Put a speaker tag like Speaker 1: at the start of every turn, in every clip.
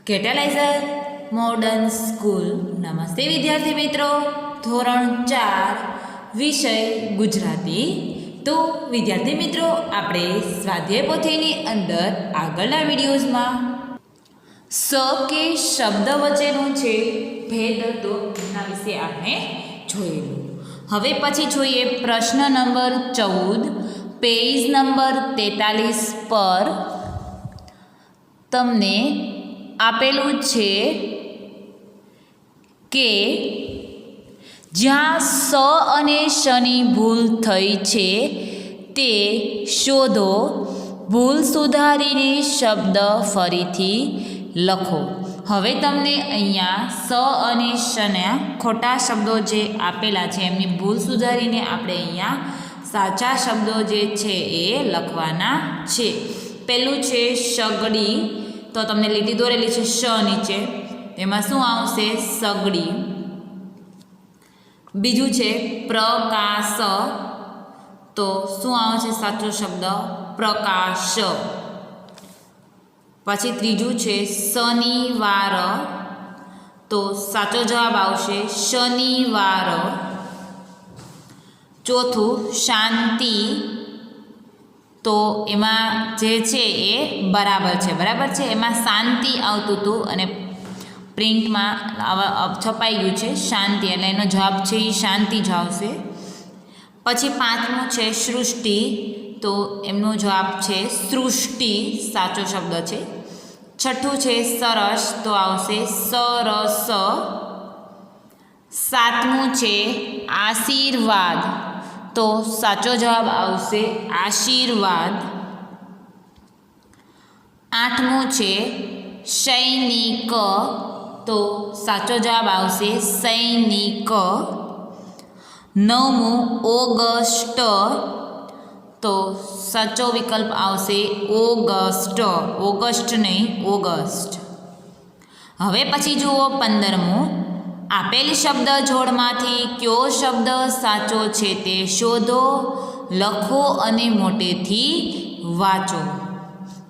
Speaker 1: કેટલાઇઝર modern school. નમસ્તે વિદ્યાર્થી મિત્રો, ધોરણ 4 વિષય ગુજરાતી. તો વિદ્યાર્થી મિત્રો, આપણે સ્વાધ્યાય પોથીની અંદર આગળના વિડીયોઝમાં સ કે શબ્દ વચ્ચેનો છે ભેદ, તો એના વિશે આપણે જોયેલું. હવે પછી જોઈએ પ્રશ્ન નંબર 14, પેજ નંબર 43 પર તમને આપેલું છે કે જ્યાં સ અને શની ભૂલ થઈ છે તે શોધો. ભૂલ સુધારીને શબ્દ ફરીથી લખો. હવે તમને અહીંયા સ અને શના ખોટા શબ્દો જે આપેલા છે એમની ભૂલ સુધારીને આપણે અહીંયા સાચા શબ્દો જે છે એ લખવાના છે. પહેલું છે સગડી, તો તમને લીટી દોરેલી છે શ નીચે, એમાં શું આવશે? સગડી. બીજું છે પ્રકાશ, તો શું આવશે સાચો શબ્દ? પ્રકાશ. પછી ત્રીજું છે શનિવાર, તો સાચો જવાબ આવશે શનિવાર. ચોથું શાંતિ, તો એમાં જે છે એ બરાબર છે, એમાં શાંતિ આવતું હતું અને પ્રિન્ટમાં છપાઈ ગયું છે શાંતિ, એટલે એનો જવાબ છે એ શાંતિ જ આવશે. પછી પાંચમું છે સૃષ્ટિ, તો એમનો જવાબ છે સૃષ્ટિ, સાચો શબ્દ છે. છઠ્ઠું છે સરસ, તો આવશે સરસ. સાતમું છે આશીર્વાદ, તો સાચો જવાબ આવશે આશીર્વાદ. આઠમું છે સૈનિક, તો સાચો જવાબ આવશે સૈનિક. નવમું ઓગસ્ટ, તો સાચો વિકલ્પ આવશે ઓગસ્ટ, ઓગસ્ટ નહીં ઓગસ્ટ. હવે પછી જુઓ 15મું, આપેલ શબ્દ જોડમાંથી કયો શબ્દ સાચો છે તે શોધો, લખો અને મોટેથી વાંચો.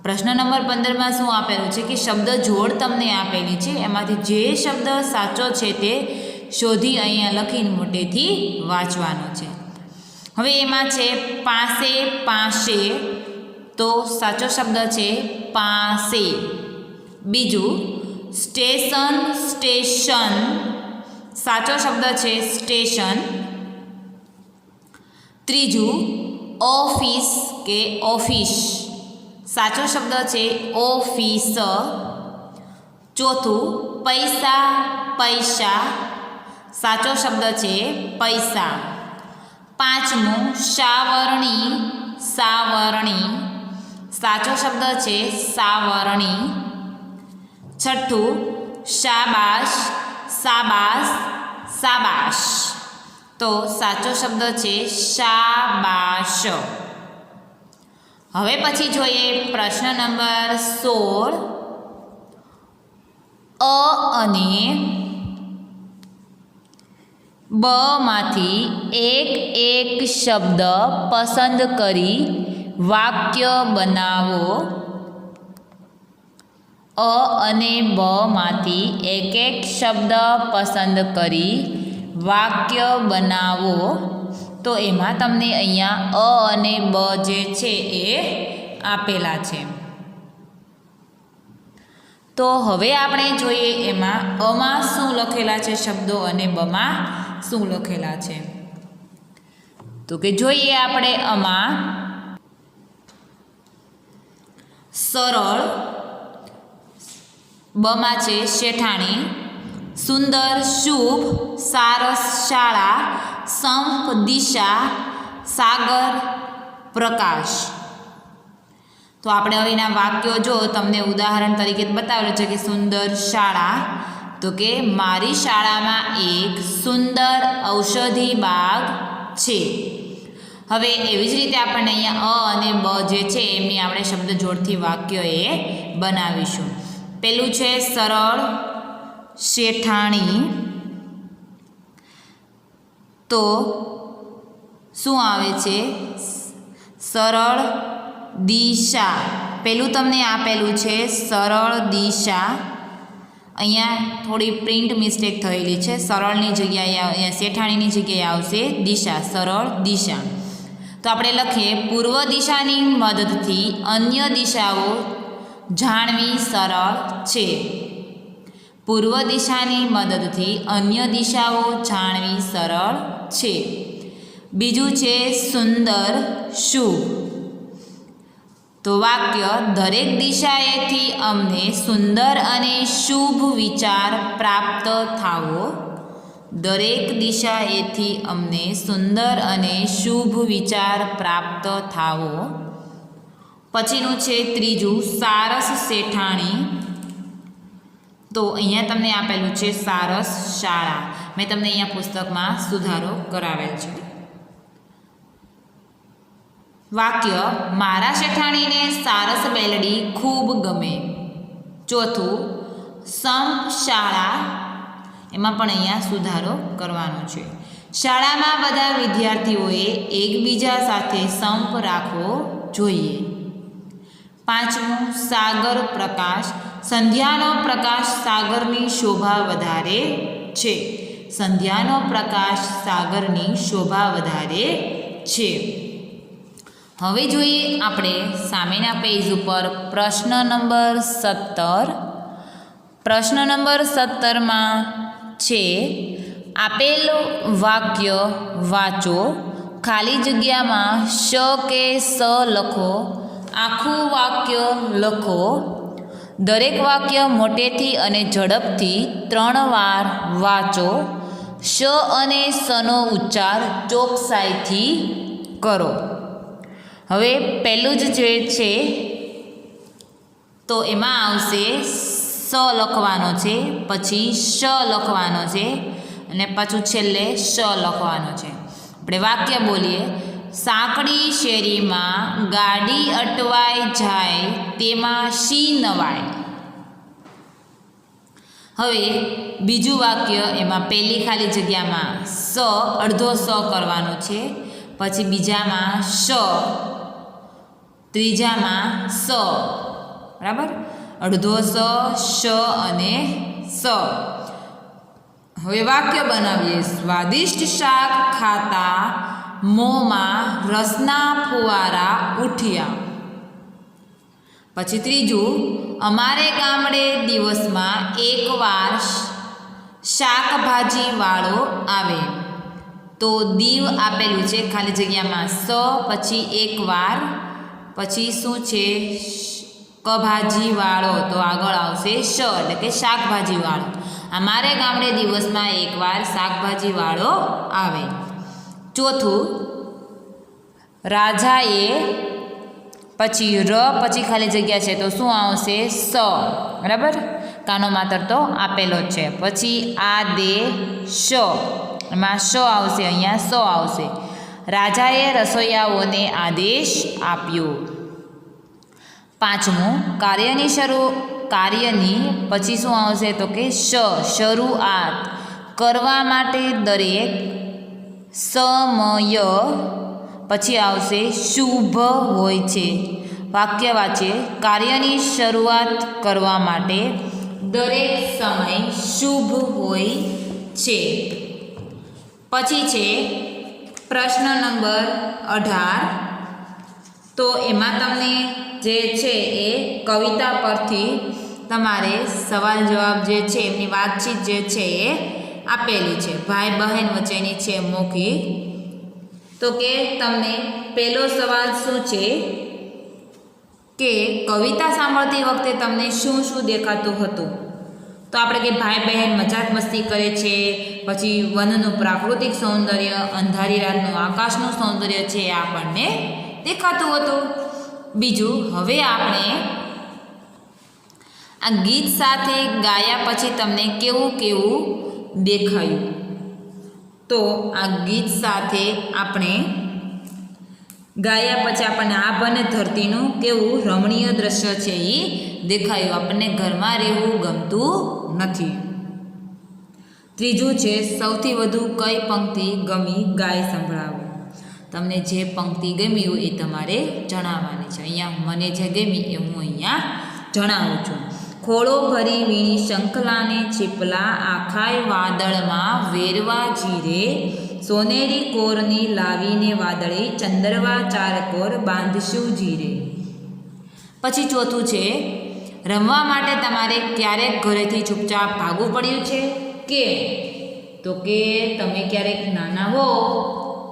Speaker 1: પ્રશ્ન નંબર 15માં શું આપેલું છે કે શબ્દ જોડ તમને આપેલી છે, એમાંથી જે શબ્દ સાચો છે તે શોધી અહીંયા લખીને મોટેથી વાંચવાનો છે. હવે એમાં છે પાસે, પાસે, તો સાચો શબ્દ છે પાસે. બીજું સ્ટેશન, સ્ટેશન, સાચો શબ્દ છે સ્ટેશન. ત્રીજું ઓફિસ કે ઓફિસ, સાચો શબ્દ છે ઓફિસ. ચોથું પૈસા, પૈસા, સાચો શબ્દ છે પૈસા. પાંચમું સાવરણી, સાવરણી, સાચો શબ્દ છે સાવરણી. છઠ્ઠું શાબાશ, સાબાશ, સાબાશ, તો સાચો શબ્દ છે શાબાશ. હવે પછી જોઈએ પ્રશ્ન નંબર 16, અ અને બ માંથી એક શબ્દ પસંદ કરી વાક્ય બનાવો. અ અને બ માંથી એક શબ્દ પસંદ કરી વાક્ય બનાવો. તો એમાં તમને અહીંયા અ અને બ જે છે એ આપેલા છે. તો હવે આપણે જોઈએ એમાં અમાં શું લખેલા છે શબ્દો અને બમાં શું લખેલા છે. તો કે જોઈએ આપણે આમાં સરળ, બમાં છે શેઠાણી, સુંદર, શુભ, સારસ, શાળા, સંપ, દિશા, સાગર, પ્રકાશ. તો આપણે હવે એના વાક્યો જો તમને ઉદાહરણ તરીકે બતાવેલું છે કે સુંદર શાળા, તો કે મારી શાળામાં એક સુંદર ઔષધિ બાગ છે. હવે એવી જ રીતે આપણને અહીંયા અ અને બ જે છે એમની આપણે શબ્દ જોડથી વાક્ય એ બનાવીશું. પેલું છે સરળ શેઠાણી, તો શું આવે છે? સરળ દિશા, પેલું તમને આપેલું છે સરળ દિશા. અહીંયા થોડી પ્રિન્ટ મિસ્ટેક થયેલી છે. સરળની જગ્યાએ અહીંયા શેઠાણીની જગ્યાએ આવશે દિશા, સરળ દિશા. તો આપણે લખીએ પૂર્વ દિશાની મદદથી અન્ય દિશાઓ જાણવી સરળ છે. પૂર્વ દિશાની મદદથી અન્ય દિશાઓ જાણવી સરળ છે. બીજું છે સુંદર શુભ. તો વાક્ય દરેક દિશાએથી અમને સુંદર અને શુભ વિચાર પ્રાપ્ત થાવો. દરેક દિશાએથી અમને સુંદર અને શુભ વિચાર પ્રાપ્ત થાવો. પછીનું છે ત્રીજું સારસ શેઠાણી. તો અહીંયા તમને આપેલું છે સારસ શાળા. મેં તમને અહીંયા પુસ્તકમાં સુધારો કરાવેલ છે. વાક્ય મારા શેઠાણીને સારસ બેલડી ખૂબ ગમે. ચોથું સંપ શાળા. એમાં પણ અહીંયા સુધારો કરવાનો છે. શાળામાં બધા વિદ્યાર્થીઓએ એકબીજા સાથે સંપ રાખવો જોઈએ. પાંચમું સાગર પ્રકાશ. સંધ્યાનો પ્રકાશ સાગરની શોભા વધારે છે. સંધ્યાનો પ્રકાશ સાગરની શોભા વધારે છે. હવે જોઈએ આપણે સામેના પેજ ઉપર પ્રશ્ન નંબર 17. પ્રશ્ન નંબર 17માં છે આપેલ વાક્ય વાંચો, ખાલી જગ્યામાં શ કે સ લખો, આખું વાક્ય લખો. દરેક વાક્ય મોટેથી અને ઝડપથી 3 વાર વાંચો. શ અને સનો ઉચ્ચાર ચોકસાઈથી કરો. હવે પહેલું જ જે છે તો એમાં આવશે સ લખવાનો છે, પછી શ લખવાનો છે અને પાછું છેલ્લે શ લખવાનો છે. આપણે વાક્ય બોલીએ. સાંકડી શેરીમાં ગાડી અટવાઈ જાય તેમાં શી નવાય. હવે બીજું વાક્ય એમાં પહેલી ખાલી જગ્યામાં સ અડધો સ કરવાનો છે, પછી બીજામાં શ, ત્રીજામાં સ. બરાબર, અડધો સ, શ અને સ. હવે વાક્ય બનાવીએ. સ્વાદિષ્ટ શાક ખાતા મોંમાં રસના ફુવારા ઉઠ્યા. પછી ત્રીજું અમારે ગામડે દિવસમાં એકવાર શાકભાજી વાળો આવે. તો દીવ આપેલું છે ખાલી જગ્યામાં સ, પછી એકવાર, પછી શું છે કભાજી વાળો, તો આગળ આવશે શ એટલે કે શાકભાજી વાળો. અમારે ગામડે દિવસમાં એકવાર શાકભાજી વાળો આવે. ચોથું રાજાએ, પછી ર, પછી ખાલી જગ્યા છે તો શું આવશે સ. બરાબર, કાનો માતર તો આપેલો જ છે. પછી આદેશ, એમાં શ આવશે, અહીંયા સ આવશે. રાજાએ રસોઈયાઓને આદેશ આપ્યો. પાંચમું કાર્યની પછી શું આવશે તો કે શરૂઆત કરવા માટે દરેક સમય, પછી આવશે શુભ હોય છે. વાક્ય વાંચે. કાર્યની શરૂઆત કરવા માટે દરેક સમય શુભ હોય છે. પછી છે પ્રશ્ન નંબર 18. તો એમાં તમને જે છે એ કવિતા પરથી તમારે સવાલ જવાબ જે છે એમની વાતચીત જે છે એ આપેલી છે, ભાઈ બહેન વચ્ચેની છે મૌખિક. તો કે તમને પહેલો સવાલ શું છે કે કવિતા સાંભળતી વખતે તમને શું શું દેખાતું હતું. તો આપણે કે ભાઈ બહેન મજાક મસ્તી કરે છે, પછી વનનું પ્રાકૃતિક સૌંદર્ય, અંધારી રાતનું આકાશનું સૌંદર્ય છે એ આપણને દેખાતું હતું. બીજું, હવે આપણે આ ગીત સાથે ગાયા પછી તમને કેવું કેવું દેખાયું. તો આ ગીત સાથે આપણે ગાયા પછી આપણને આભ અને ધરતીનું કેવું રમણીય દ્રશ્ય છે એ દેખાયું. આપણને ઘરમાં રહેવું ગમતું નથી. ત્રીજું છે સૌથી વધુ કઈ પંક્તિ ગમી ગાય સંભળાવો. તમને જે પંક્તિ ગમી હોય એ તમારે જણાવવાની છે. અહીંયા મને જે ગમી એ હું અહીંયા જણાવું છું. ખોળો ભરી વીણી શંખલાને છીપલા આખાય વાદળમાં વેરવા જીરે સોનેરી કોરની લાવીને વાદળી ચંદરવા ચારકોર બાંધશું જીરે. પછી ચોથું છે રમવા માટે તમારે ક્યારેક ઘરેથી ચૂપચાપ ભાગવું પડ્યું છે કે તો કે તમે ક્યારેક નાના હો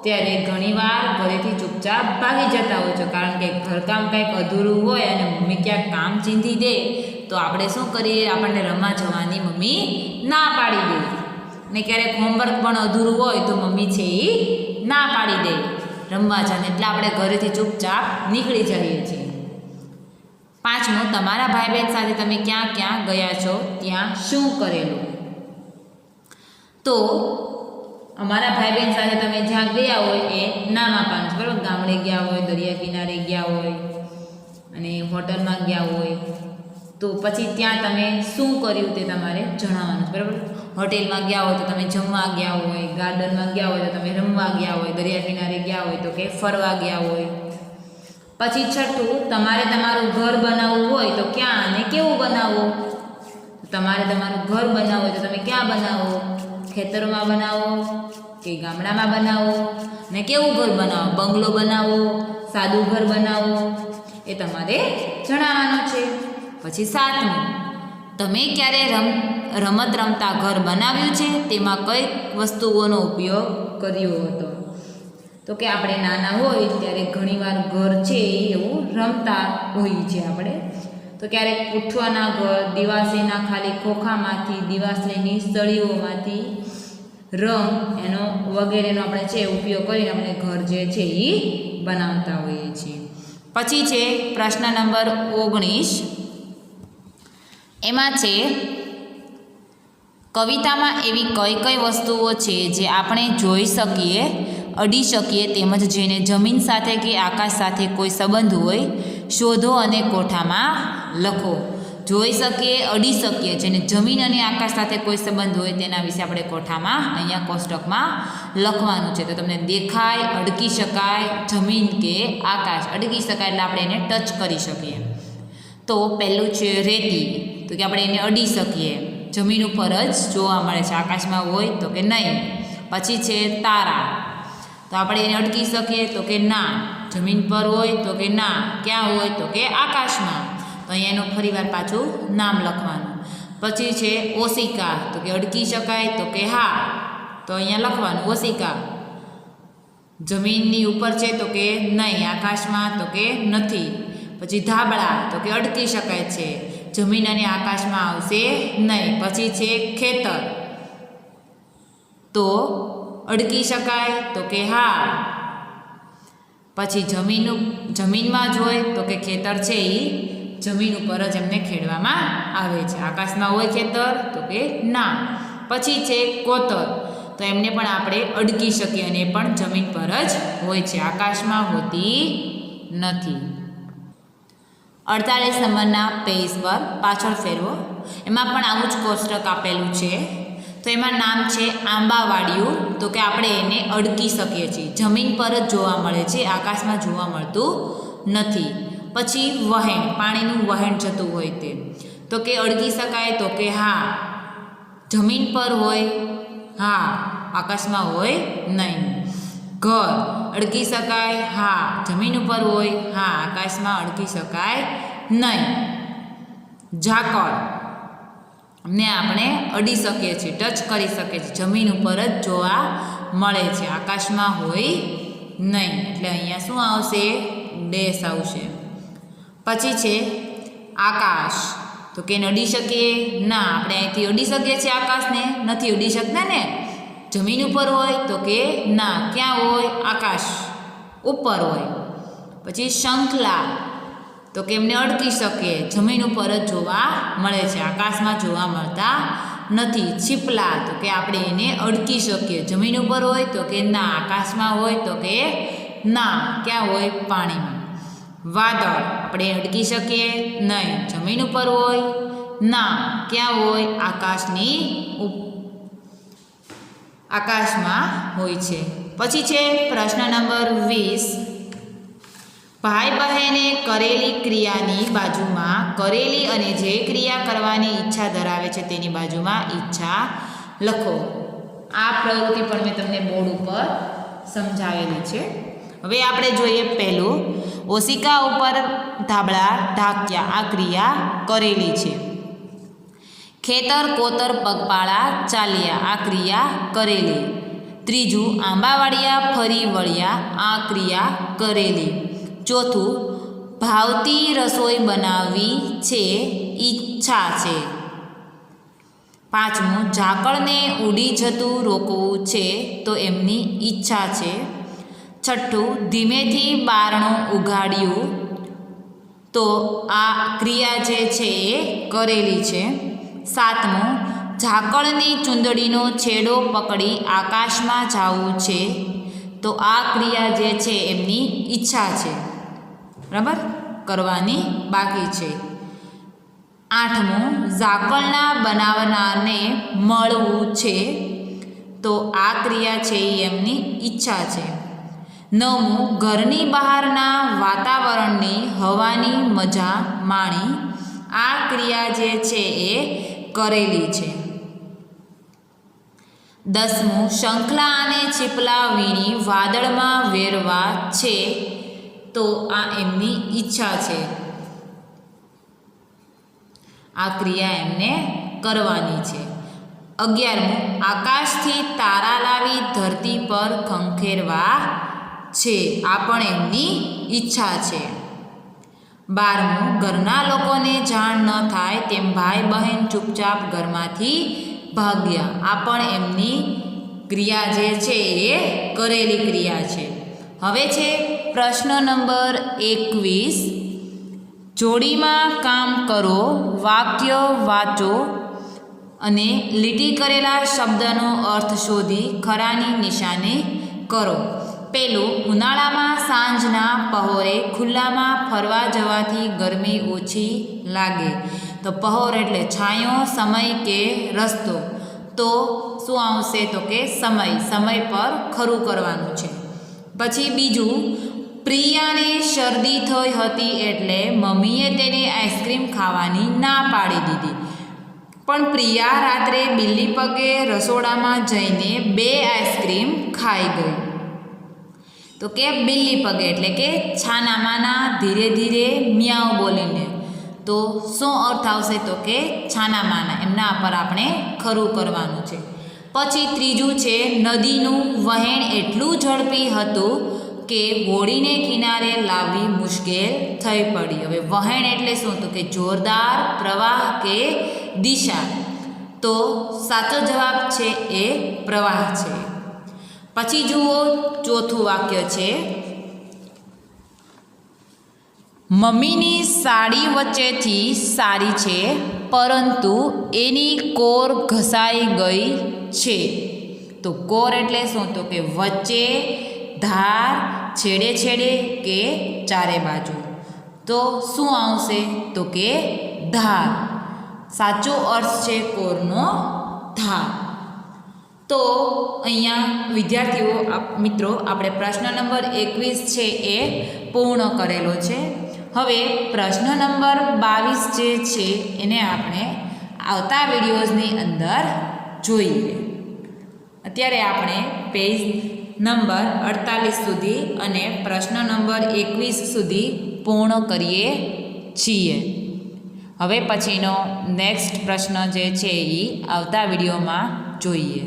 Speaker 1: ત્યારે ઘણીવાર ઘરેથી ચૂપચાપ ભાગી જતા હોય છો, કારણ કે ઘરકામ કંઈક અધૂરું હોય અને મમ્મી ક્યાંક કામ ચીંધી દે તો આપણે શું કરીએ, આપણને રમવા જવાની મમ્મી ના પાડી દે. ને ક્યારેક હોમવર્ક પણ અધૂરું હોય તો મમ્મી છે એ ના પાડી દે રમવા જવાને, એટલે આપણે ઘરેથી ચૂપચાપ નીકળી જઈએ છીએ. પાંચમું, તમારા ભાઈ બહેન સાથે તમે ક્યાં ક્યાં ગયા છો, ત્યાં શું કરેલું. તો અમારા ભાઈ બહેન સાથે તમે જ્યાં ગયા હોય એ નામ આપવાનું છે, બરાબર. ગામડે ગયા હોય, દરિયા કિનારે ગયા હોય અને હોટલમાં ગયા હોય તો પછી ત્યાં તમે શું કર્યું તે તમારે જણાવવાનું છે, બરાબર. હોટેલમાં ગયા હોય તો તમે જમવા ગયા હોય, ગાર્ડનમાં ગયા હોય તો તમે રમવા ગયા હોય, દરિયા કિનારે ગયા હોય તો કે ફરવા ગયા હોય. પછી છઠ્ઠું, તમારે તમારું ઘર બનાવવું હોય તો ક્યાં અને કેવું બનાવો. તમારે તમારું ઘર બનાવવું હોય તો તમે ક્યાં બનાવો, ખેતરોમાં બનાવો કે ગામડામાં બનાવો, ને કેવું ઘર બનાવો, બંગલો બનાવો, સાદું ઘર બનાવો, એ તમારે જણાવવાનું છે. પછી સાતમું, તમે ક્યારે રમત રમતા ઘર બનાવ્યું છે, તેમાં કઈ વસ્તુઓનો ઉપયોગ કર્યો હતો. તો કે આપણે નાના હોય ત્યારે ઘણીવાર ઘર છે એવું રમતા હોઈએ છીએ આપણે. તો ક્યારેક પૂઠવાના ઘર, દિવાસળીના ખાલી ખોખામાંથી, દિવાસળીની સળીઓમાંથી રંગ એનો વગેરેનો આપણે છે ઉપયોગ કરીને આપણે ઘર જે છે એ બનાવતા હોઈએ છીએ. પછી છે પ્રશ્ન નંબર 19. એમાં છે કવિતામાં એવી કઈ કઈ વસ્તુઓ છે જે આપણે જોઈ શકીએ, અડી શકીએ, તેમજ જેને જમીન સાથે કે આકાશ સાથે કોઈ સંબંધ હોય, શોધો અને કોઠામાં લખો. જોઈ શકીએ, અડી શકીએ, જેને જમીન અને આકાશ સાથે કોઈ સંબંધ હોય તેના વિશે આપણે કોઠામાં અહીંયા કોષ્ટકમાં લખવાનું છે. તો તમને દેખાય, અડકી શકાય, જમીન કે આકાશ, અડકી શકાય એટલે આપણે એને ટચ કરી શકીએ. તો પહેલું છે રેતી, તો કે આપણે એને અડી શકીએ, જમીન ઉપર જ જોવા મળે છે, આકાશમાં હોય તો કે નહીં. પછી છે તારા, તો આપણે એને અડકી શકીએ તો કે ના, જમીન પર હોય તો કે ના, ક્યાં હોય તો કે આકાશમાં. તો અહીંયા એનું ફરીવાર પાછું નામ લખવાનું. પછી છે ઓશિકા, તો કે અડકી શકાય તો કે હા, તો અહીંયા લખવાનું ઓશિકા. જમીનની ઉપર છે તો કે નહીં, આકાશમાં તો કે નથી. પછી ધાબળા, તો કે અડકી શકાય છે, જમીન અને આકાશમાં આવશે નહીં. પછી છે ખેતર, તો અડકી શકાય તો કે હા. પછી જમીનમાં જ હોય તો કે ખેતર છે એ જમીન ઉપર જ એમને ખેડવામાં આવે છે, આકાશમાં હોય ખેતર તો કે ના. પછી છે કોતર, તો એમને પણ આપણે અડકી શકીએ અને એ પણ જમીન પર જ હોય છે, આકાશમાં હોતી નથી. 48 નંબરના પેજ પર પાછળ ફેરવો, એમાં પણ આવું જ કોષ્ટક આપેલું છે. તો એમાં નામ છે આંબાવાડિયું, તો કે આપણે એને અડકી શકીએ છીએ, જમીન પર જ જોવા મળે છે, આકાશમાં જોવા મળતું નથી. પછી વહેણ, પાણીનું વહેણ જતું હોય તે, તો કે અડકી શકાય તો કે હા, જમીન પર હોય હા, આકાશમાં હોય નહીં. ઘર, અડકી શકાય હા, જમીન ઉપર હોય હા, આકાશમાં અડકી શકાય નહીં. ઝાકળ ને આપણે અડી શકીએ છીએ, ટચ કરી શકીએ છીએ, જમીન ઉપર જ જોવા મળે છે, આકાશમાં હોય નહીં, એટલે અહીંયા શું આવશે, ડેશ આવશે. પછી છે આકાશ, તો કે અડી શકીએ ના, આપણે અહીંથી અડી શકીએ છીએ આકાશને, નથી અડી શકતા ને, જમીન ઉપર હોય તો કે ના, ક્યાં હોય, આકાશ ઉપર હોય. પછી શંખલા, તો કે એમને અડકી શકીએ, જમીન ઉપર જ જોવા મળે છે, આકાશમાં જોવા મળતા નથી. છીપલા, તો કે આપણે એને અડકી શકીએ, જમીન ઉપર હોય તો કે ના, આકાશમાં હોય તો કે ના, ક્યાં હોય, પાણીમાં. વાદળ, આપણે અડકી શકીએ નહીં, જમીન ઉપર હોય ના, ક્યાં હોય, આકાશમાં હોય છે. પછી છે પ્રશ્ન નંબર 20. ભાઈ બહેને કરેલી ક્રિયાની બાજુમાં કરેલી અને જે ક્રિયા કરવાની ઈચ્છા ધરાવે છે તેની બાજુમાં ઈચ્છા લખો. આ પ્રવૃત્તિ પણ મેં તમને બોર્ડ ઉપર સમજાવેલી છે. હવે આપણે જોઈએ પહેલું, ઓશિકા ઉપર ધાબળા ઢાંક્યા. આ ક્રિયા કરેલી છે. ખેતર કોતર પગપાળા ચાલ્યા. આ ક્રિયા કરેલી. ત્રીજું, આંબાવાડિયા ફરી વળ્યા. આ ક્રિયા કરેલી. ચોથું, ભાવતી રસોઈ બનાવવી છે, ઈચ્છા છે. પાંચમું, ઝાકળને ઉડી જતું રોકવું છે, તો એમની ઈચ્છા છે. છઠ્ઠું, ધીમેથી બારણું ઉઘાડ્યું, તો આ ક્રિયા જે છે એ કરેલી છે. સાતમું, ઝાકળની ચૂંદડીનો છેડો પકડી આકાશમાં જવું છે, તો આ ક્રિયા જે છે એમની ઈચ્છા છે. બરાબર, કરવાની બાકી છે. આઠમું, ઝાકળના બનાવનારને મળવું છે, તો આ ક્રિયા છે એ એમની ઈચ્છા છે. નવમું, ઘરની બહારના વાતાવરણની હવાની મજા માણી. આ ક્રિયા જે છે એ કરેલી છે. દસમું, શંખલા અને છીપલા વીણી વાદળમાં વેરવા છે, તો આ એમની ઈચ્છા છે. આ ક્રિયા એમને કરવાની છે. 11મું, આકાશથી તારા લાવી ધરતી પર ખંખેરવા છે. આ પણ એમની ઈચ્છા છે. 12મું, ઘરના લોકોને જાણ ન થાય તેમ ભાઈ બહેન ચૂપચાપ ઘરમાંથી ભાગ્યા. આ પણ એમની ક્રિયા જે છે એ કરેલી ક્રિયા છે. હવે છે પ્રશ્ન નંબર 21. જોડીમાં કામ કરો, વાક્ય વાંચો અને લીટી કરેલા શબ્દનો અર્થ શોધી ખરાની નિશાની કરો. પહેલું, ઉનાળામાં સાંજના પહોરે ખુલ્લામાં ફરવા જવાથી ગરમી ઓછી લાગે. તો પહોર એટલે છાંયો, સમય કે રસ્તો. તો શું આવશે? તો કે સમય. સમય પર ખરું કરવાનું છે. પછી બીજું, પ્રિયાને શરદી થઈ હતી એટલે મમ્મીએ તેને આઈસ્ક્રીમ ખાવાની ના પાડી દીધી. પણ પ્રિયા રાત્રે બિલ્લી પગે રસોડામાં જઈને 2 આઈસ્ક્રીમ ખાઈ ગઈ. તો કે બિલ્લી પગે એટલે કે છાનામાના ધીરે ધીરે મિયાઓ બોલીને. તો શું અર્થ આવશે? તો કે છાનામાના. એમના પર આપણે ખરું કરવાનું છે. પછી ત્રીજું છે, નદીનું વહેણ એટલું ઝડપી હતું કે હોડીને કિનારે લાવવી મુશ્કેલ થઈ પડી. હવે વહેણ એટલે શું? તો કે જોરદાર પ્રવાહ કે દિશા. તો સાચો જવાબ છે એ પ્રવાહ છે. પછી જુઓ ચોથું વાક્ય છે, મમ્મીની સાડી વચ્ચેથી સારી છે પરંતુ એની કોર ઘસાઈ ગઈ છે. તો કોર એટલે શું? તો કે વચ્ચે, ધાર, છેડે છેડે કે ચારે બાજુ. તો શું આવશે? તો કે ધાર. સાચો અર્થ છે કોરનો ધાર. તો અહીંયા વિદ્યાર્થીઓ મિત્રો આપણે પ્રશ્ન નંબર 21 છે એ પૂર્ણ કરેલો છે. હવે પ્રશ્ન નંબર 22 જે છે એને આપણે આવતા વિડીયોઝની અંદર જોઈએ. અત્યારે આપણે પેજ નંબર 48 સુધી અને પ્રશ્ન નંબર 21 સુધી પૂર્ણ કરીએ છીએ. હવે પછીનો નેક્સ્ટ પ્રશ્ન જે છે એ આવતા વિડીયોમાં જોઈએ.